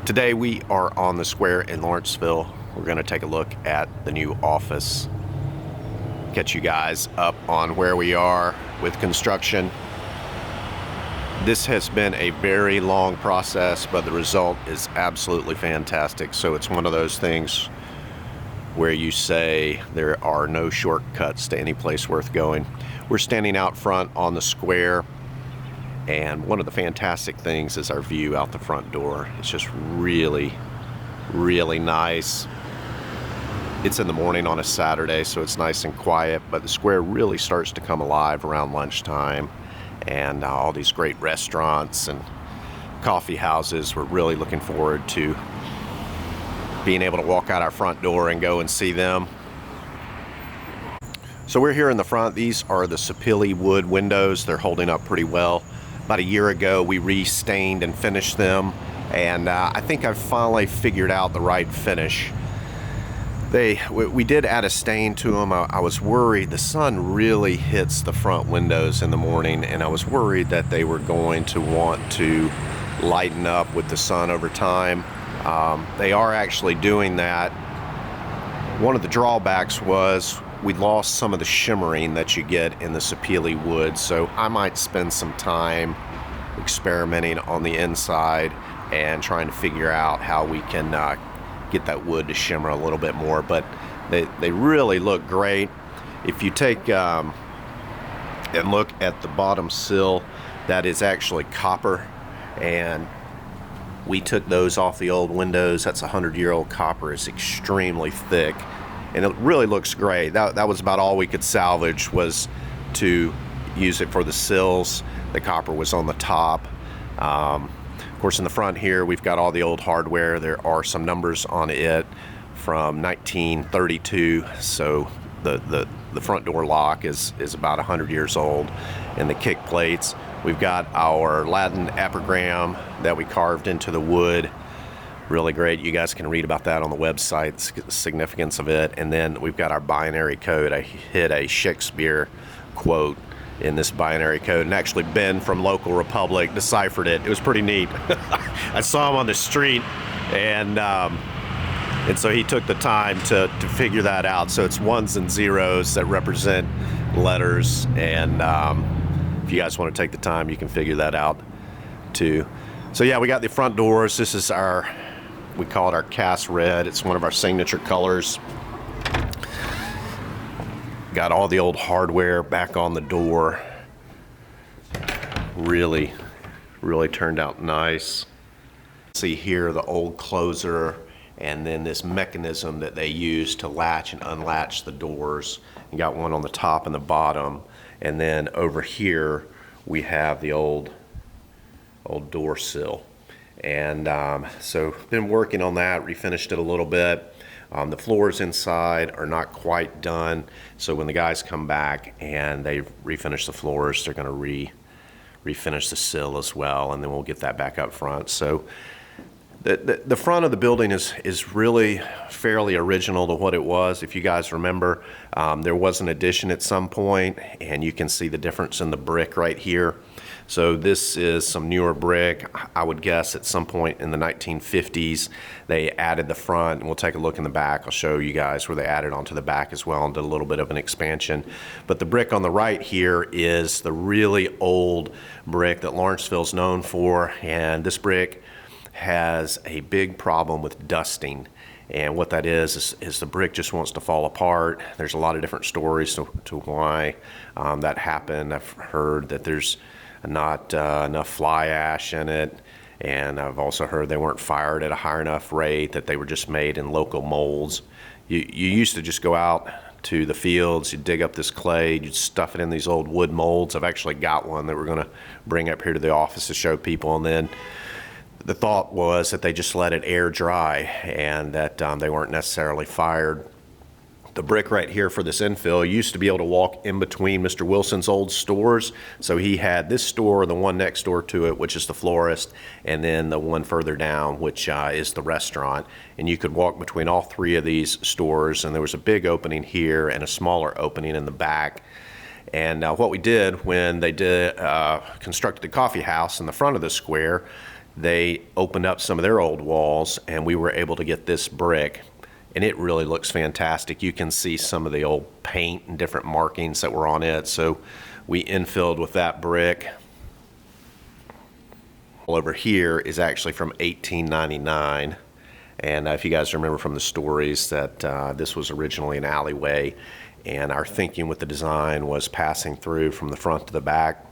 Today we are on the square in Lawrenceville. We're going to take a look at the new office. Catch you guys up on where we are with construction. This has been a very long process, but the result is absolutely fantastic. So it's one of those things where you say there are no shortcuts to any place worth going. We're standing out front on the square, and one of the fantastic things is our view out the front door. It's just really nice. It's in the morning on a Saturday, so it's nice and quiet, but the square really starts to come alive around lunchtime, and all these great restaurants and coffee houses. We're really looking forward to being able to walk out our front door and go and see them. So we're here in the front. These are the Sapele wood windows. They're holding up pretty well. About a year ago, we re-stained and finished them, and I think I've finally figured out the right finish. We did add a stain to them. I was worried. The sun really hits the front windows in the morning, and I was worried that they were going to want to lighten up with the sun over time. They are actually doing that. One of the drawbacks was we lost some of the shimmering that you get in the Sapele wood, so I might spend some time experimenting on the inside and trying to figure out how we can get that wood to shimmer a little bit more. But they really look great. If you take and look at the bottom sill, that is actually copper, and we took those off the old windows. That's 100-year-old copper. It's extremely thick, and it really looks great. That was about all we could salvage, was to use it for the sills. The copper was on the top. Of course, in the front here, we've got all the old hardware. There are some numbers on it from 1932, so the front door lock is about 100 years old, and the kick plates. We've got our Latin epigram that we carved into the wood. Really great. You guys can read about that on the website, the significance of it. And then we've got our binary code. I hit a Shakespeare quote in this binary code, and actually Ben from Local Republic deciphered it. It was pretty neat. I saw him on the street, and so he took the time to figure that out. So it's ones and zeros that represent letters, and if you guys want to take the time, you can figure that out too. So yeah, we got the front doors. This is we call it our cast red. It's one of our signature colors. Got all the old hardware back on the door. Really turned out nice. See here the old closer, and then this mechanism that they use to latch and unlatch the doors. You got one on the top and the bottom, and then over here we have the old door sill. And so been working on that, refinished it a little bit. The floors inside are not quite done, so when the guys come back and they refinish the floors, they're going to refinish the sill as well, and then we'll get that back up front. So the front of the building is really fairly original to what it was. If you guys remember, there was an addition at some point, and you can see the difference in the brick right here. So this is some newer brick. I would guess at some point in the 1950s they added the front, and we'll take a look in the back. I'll show you guys where they added onto the back as well and did a little bit of an expansion. But the brick on the right here is the really old brick that Lawrenceville's known for, and this brick has a big problem with dusting. And what that is the brick just wants to fall apart. There's a lot of different stories to why that happened. I've heard that there's not enough fly ash in it, and I've also heard they weren't fired at a high enough rate, that they were just made in local molds. You used to just go out to the fields, you'd dig up this clay, you'd stuff it in these old wood molds. I've actually got one that we're going to bring up here to the office to show people, and then the thought was that they just let it air dry and that they weren't necessarily fired. The brick right here for this infill used to be able to walk in between Mr. Wilson's old stores. So he had this store, the one next door to it, which is the florist, and then the one further down, which is the restaurant. And you could walk between all three of these stores, and there was a big opening here and a smaller opening in the back. And what we did when they constructed the coffee house in the front of the square, they opened up some of their old walls, and we were able to get this brick, and it really looks fantastic. You can see some of the old paint and different markings that were on it, so we infilled with that brick. Over here is actually from 1899, and if you guys remember from the stories that this was originally an alleyway, and our thinking with the design was passing through from the front to the back.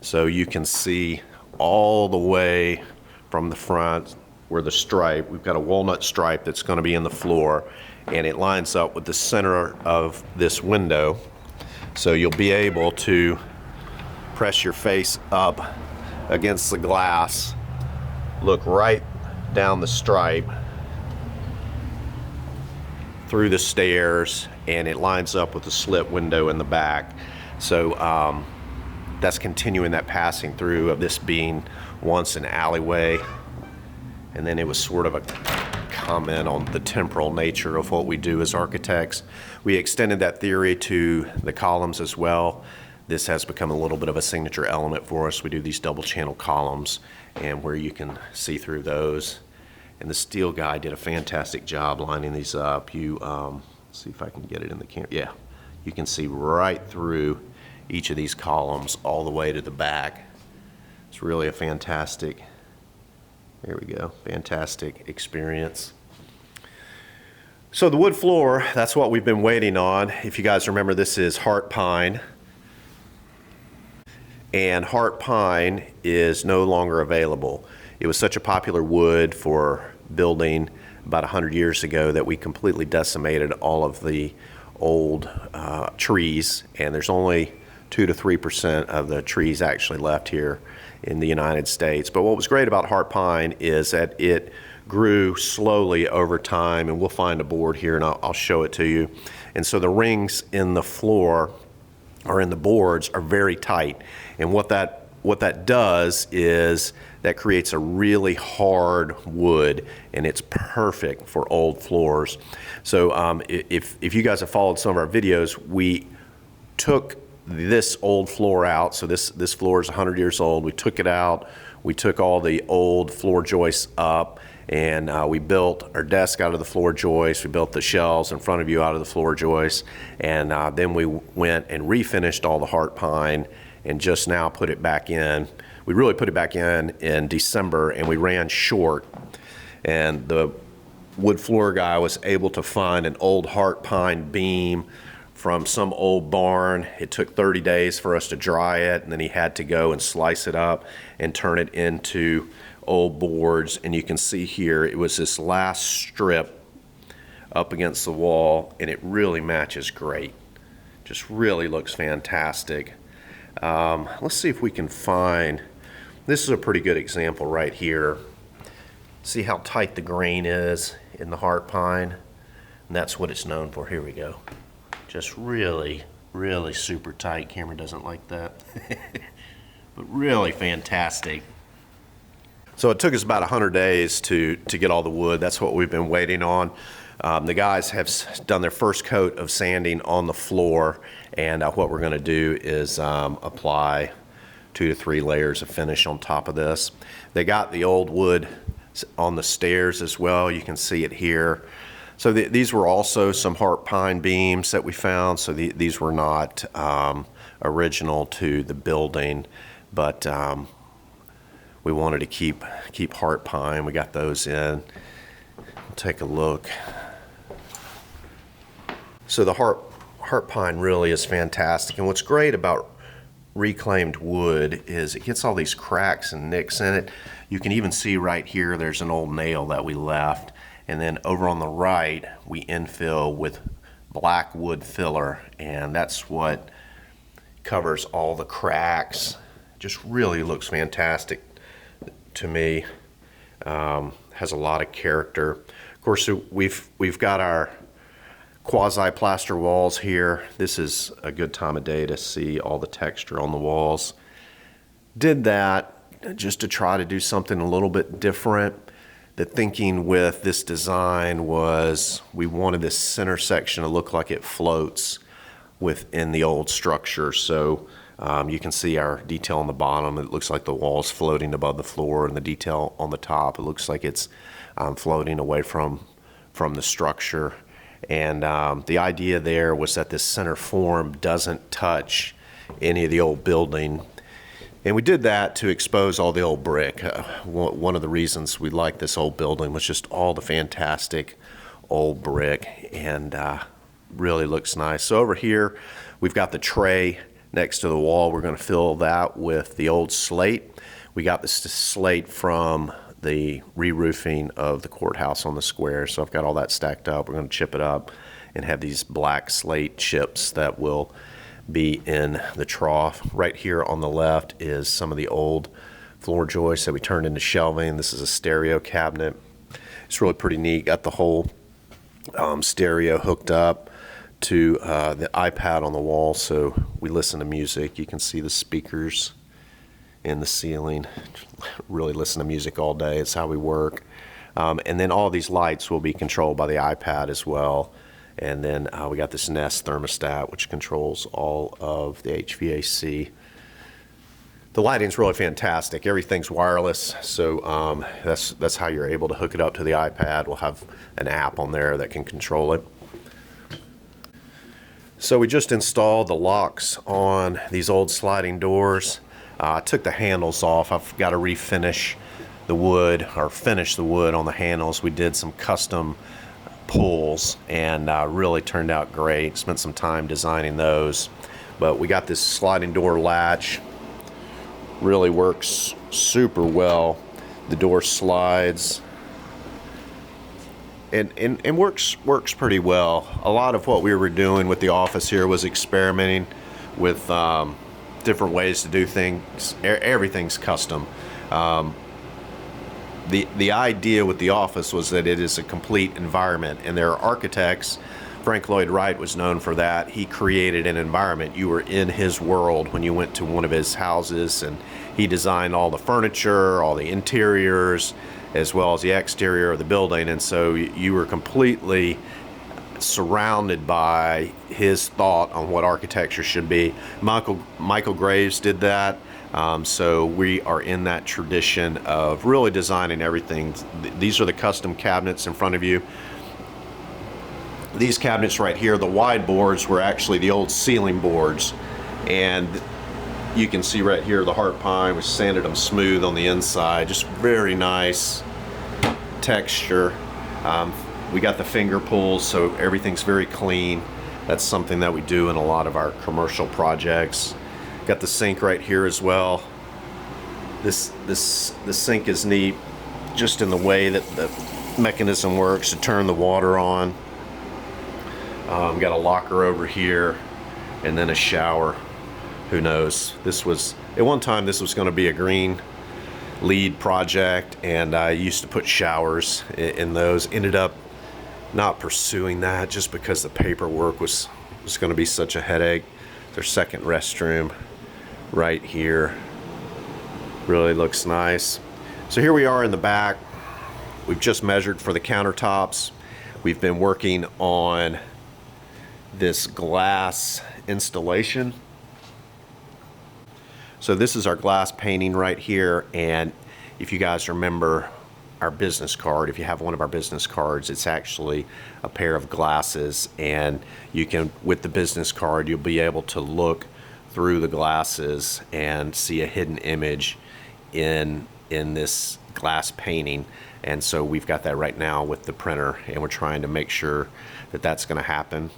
So you can see all the way from the front where the stripe, we've got a walnut stripe that's going to be in the floor, and it lines up with the center of this window. So you'll be able to press your face up against the glass, look right down the stripe through the stairs, and it lines up with the slit window in the back. So that's continuing that passing through of this being once an alleyway, and then it was sort of a comment on the temporal nature of what we do as architects. We extended that theory to the columns as well. This has become a little bit of a signature element for us. We do these double channel columns, and where you can see through those. And the steel guy did a fantastic job lining these up. You see if I can get it in the camera. Yeah, you can see right through each of these columns all the way to the back. It's really a fantastic, there we go, fantastic experience. So the wood floor, that's what we've been waiting on. If you guys remember, this is heart pine. And heart pine is no longer available. It was such a popular wood for building about 100 years ago that we completely decimated all of the old trees, and there's only 2 to 3% of the trees actually left here in the United States. But what was great about heart pine is that it grew slowly over time, and we'll find a board here and I'll show it to you. And so the rings in the floor or in the boards are very tight, and what that does is that creates a really hard wood, and it's perfect for old floors. So if you guys have followed some of our videos, we took this old floor out. So this floor is 100 years old. We took it out. We took all the old floor joists up, and we built our desk out of the floor joists. We built the shelves in front of you out of the floor joists, and then we went and refinished all the heart pine and just now put it back in. We really put it back in December, and we ran short, and the wood floor guy was able to find an old heart pine beam from some old barn. It took 30 days for us to dry it, and then he had to go and slice it up and turn it into old boards. And you can see here, it was this last strip up against the wall, and it really matches great. Just really looks fantastic. Let's see if we can find, this is a pretty good example right here. See how tight the grain is in the heart pine? And that's what it's known for. Here we go. Just really, really super tight. Camera doesn't like that. But really fantastic. So it took us about 100 days to get all the wood. That's what we've been waiting on. The guys have done their first coat of sanding on the floor, and what we're going to do is apply 2 to 3 layers of finish on top of this. They got the old wood on the stairs as well. You can see it here. So these were also some heart pine beams that we found. So these were not original to the building, but we wanted to keep heart pine. We got those in. Take a look. So the heart pine really is fantastic, and what's great about reclaimed wood is it gets all these cracks and nicks in it. You can even see right here there's an old nail that we left, and then over on the right we infill with black wood filler, and that's what covers all the cracks. Just really looks fantastic to me. Has a lot of character. Of course, we've got our quasi-plaster walls here. This is a good time of day to see all the texture on the walls. Did that just to try to do something a little bit different. The thinking with this design was we wanted this center section to look like it floats within the old structure. So You can see our detail on the bottom. It looks like the wall's floating above the floor, and the detail on the top, it looks like it's floating away from the structure. And the idea there was that this center form doesn't touch any of the old building. And we did that to expose all the old brick. One of the reasons we liked this old building was just all the fantastic old brick, and really looks nice. So over here, we've got the tray next to the wall. We're going to fill that with the old slate. We got this slate from the re-roofing of the courthouse on the square. So I've got all that stacked up. We're going to chip it up and have these black slate chips that will be in the trough. Right here on the left is some of the old floor joists that we turned into shelving. This is a stereo cabinet. It's really pretty neat. Got the whole stereo hooked up to the iPad on the wall, so we listen to music. You can see the speakers in the ceiling. Really listen to music all day. It's how we work. And then all these lights will be controlled by the iPad as well. And then we got this Nest thermostat, which controls all of the HVAC. The lighting's really fantastic. Everything's wireless, so that's how you're able to hook it up to the iPad. We'll have an app on there that can control it. So we just installed the locks on these old sliding doors. I took the handles off. I've got to refinish the wood, or finish the wood on the handles. We did some custom pulls, and really turned out great. Spent some time designing those. But we got this sliding door latch. Really works super well. The door slides and works pretty well. A lot of what we were doing with the office here was experimenting with different ways to do things. Everything's custom. The idea with the office was that it is a complete environment, and there are architects. Frank Lloyd Wright was known for that. He created an environment. You were in his world when you went to one of his houses, and he designed all the furniture, all the interiors, as well as the exterior of the building. And so you were completely surrounded by his thought on what architecture should be. Michael Graves did that. So we are in that tradition of really designing everything. These are the custom cabinets in front of you. These cabinets right here, the wide boards, were actually the old ceiling boards, and you can see right here the heart pine. We sanded them smooth on the inside. Just very nice texture. We got the finger pulls, so everything's very clean. That's something that we do in a lot of our commercial projects. Got the sink right here as well. This sink is neat, just in the way that the mechanism works to turn the water on. Got a locker over here, and then a shower. Who knows? At one time this was going to be a green LEED project, and I used to put showers in those. Ended up not pursuing that just because the paperwork was going to be such a headache. Their second restroom right here really looks nice. So here we are in the back. We've just measured for the countertops. We've been working on this glass installation. So this is our glass painting right here, and if you guys remember our business card, if you have one of our business cards, it's actually a pair of glasses, and you can, with the business card, you'll be able to look through the glasses and see a hidden image in this glass painting. And so we've got that right now with the printer, and we're trying to make sure that that's going to happen.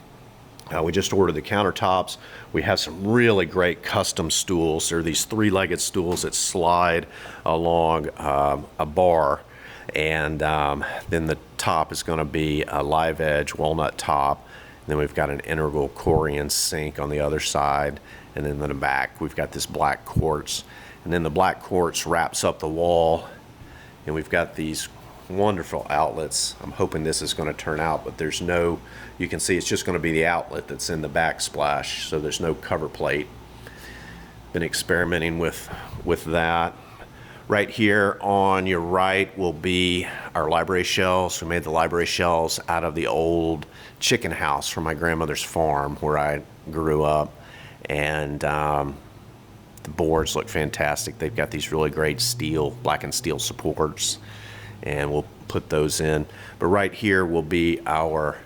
We just ordered the countertops. We have some really great custom stools. They're these three-legged stools that slide along a bar, and then the top is going to be a live edge walnut top. And then we've got an integral Corian sink on the other side, and then in the back we've got this black quartz, and then the black quartz wraps up the wall, and we've got these wonderful outlets. I'm hoping this is going to turn out, but there's no, you can see it's just going to be the outlet that's in the backsplash, so there's no cover plate. Been experimenting with that. Right here on your right will be our library shelves. We made the library shelves out of the old chicken house from my grandmother's farm where I grew up, and The boards look fantastic. They've got these really great steel, blackened steel supports, and we'll put those in. But right here will be our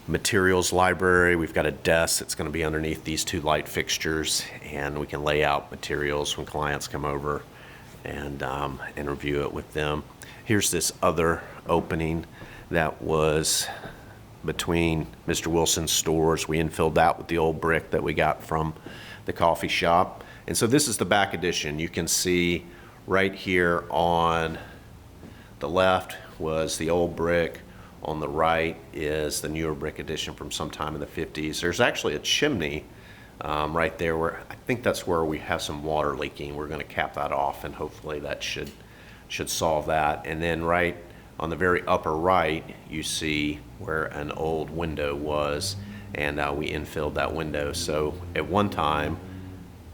materials library. We've got a desk that's going to be underneath these two light fixtures, and we can lay out materials when clients come over and review it with them. Here's this other opening that was between Mr. Wilson's stores. We infilled that with the old brick that we got from the coffee shop. And so this is the back addition. You can see right here on the left was the old brick. On the right is the newer brick addition from sometime in the 50s. There's actually a chimney right there where I think that's where we have some water leaking. We're going to cap that off, and hopefully that should solve that. And then right on the very upper right, you see where an old window was, and we infilled that window. So at one time,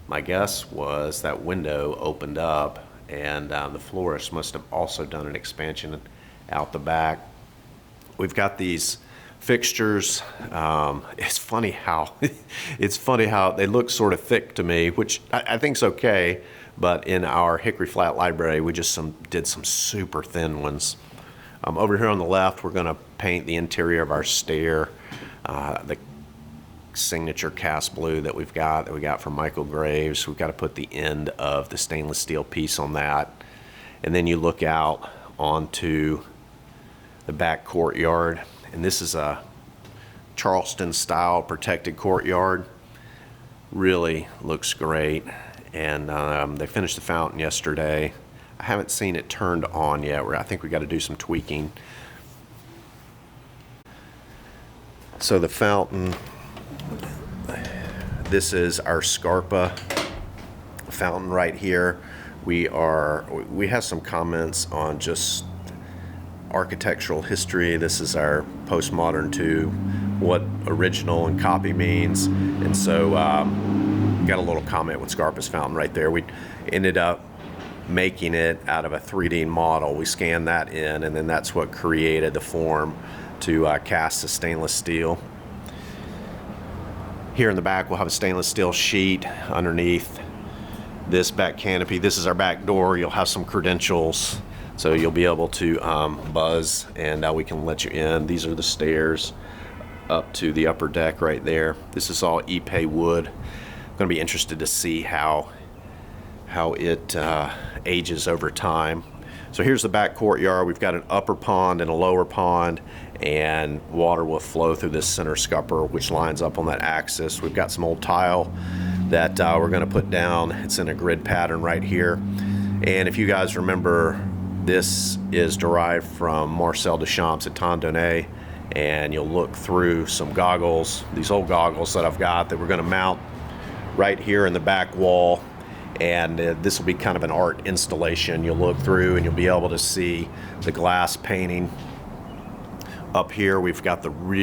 my guess was that window opened up, and the florist must have also done an expansion out the back. We've got these fixtures. It's funny how they look sort of thick to me, which I think is okay. But in our Hickory Flat library, we just did some super thin ones. Over here on the left, we're going to paint the interior of our stair, the signature cast blue that we got from Michael Graves. We've got to put the end of the stainless steel piece on that. And then you look out onto the back courtyard, and this is a Charleston style protected courtyard. Really looks great. And they finished the fountain yesterday. I haven't seen it turned on yet. I think we got to do some tweaking. So the fountain, this is our Scarpa fountain right here. We have some comments on just architectural history. This is our postmodern tube, what original and copy means. And so got a little comment with Scarpa's fountain right there. We ended up making it out of a 3D model. We scanned that in, and then that's what created the form to cast the stainless steel. Here in the back, we'll have a stainless steel sheet underneath this back canopy. This is our back door. You'll have some credentials, so you'll be able to buzz, and we can let you in. These are the stairs up to the upper deck right there. This is all Ipe wood. I'm going to be interested to see how it ages over time. So here's the back courtyard. We've got an upper pond and a lower pond, and water will flow through this center scupper, which lines up on that axis. We've got some old tile that we're going to put down. It's in a grid pattern right here. And if you guys remember, this is derived from Marcel Duchamp at Tandonnet, and you'll look through some goggles, these old goggles that I've got that we're going to mount right here in the back wall. And this will be kind of an art installation. You'll look through and you'll be able to see the glass painting. Up here we've got the